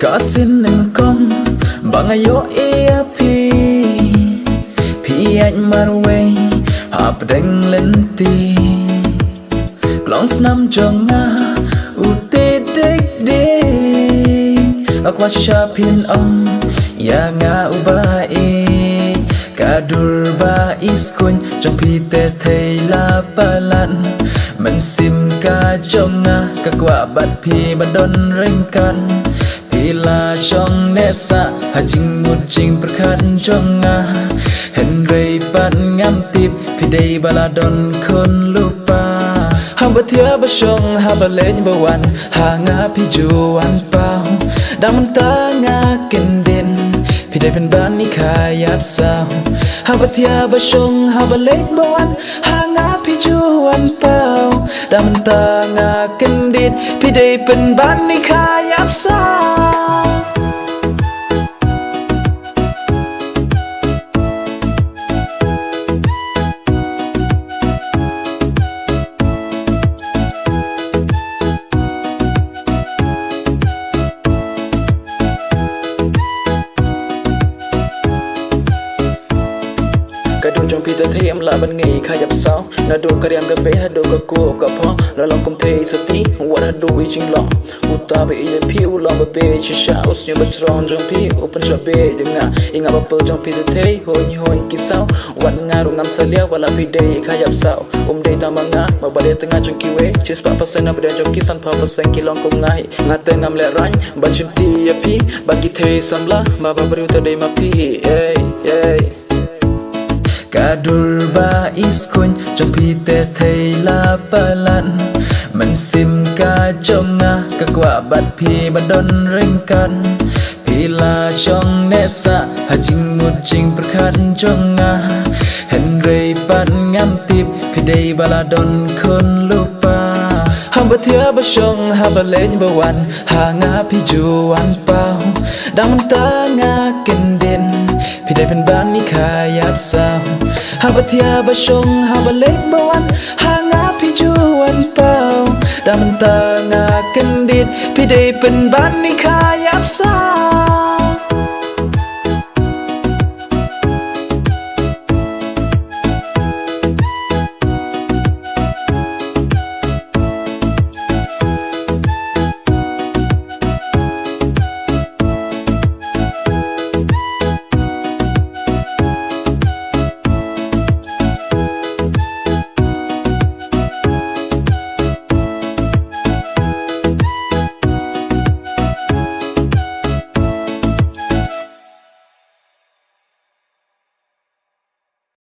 Kasin em con bằng ayo Pi anh marway hap đánh lên ti Long snam trong nga ute dek dek Akwa chapin ya nga ubai Kadur ba iskun trong pi te thei la palan mình sim ka trong nga kakwa bat pi badon ringkan Pila trong nesa hajing mujing perkan trong nga Henry pan ngam tip pidei baladon kon lupa Hamba tia basong haba leny bawan hanga pijuan pau Daman tanga kendin pidei penban ni kayap sao Hamba tia basong haba leny bawan hanga pijuan pau Daman tanga kendin pidei penban ni kayap sao Kadun trong pita thấy em là ban ngày khai dập sao na do kariam ga be ha do ka ko ka pho la long kom the sati what ha do i jing long uta be ye pi u long be chi sha us nyu ba tron trong pi open shop be nga inga ba pel trong pita thấy hoi ki sao wat nga ru ngam salia wala pi day khai dập sao day ta manga ma ba le tengah trong ki we chis pa pasen na ba trong ki san pa pasen ki long kom ngai nga te ngam le rang ba chim ti ye pi bagi the samla ma ba bru ta day ma pi hey Kadur ba iskun trong pi te thei la palan mình sim ka trong nga kakwa bat pi badon ringkan Pila trong nesa hajing mujing perkan trong nga Henry pan ngam tip pidei baladon kon lupa Hamba tia basong haba leny bawan hanga pijuan pau Daman tanga kendin pidei penban ni kayap sao Haba tia basong haba leny bawan hanga pijuan pau Daman tanga kendin pidei penban ni kayap sao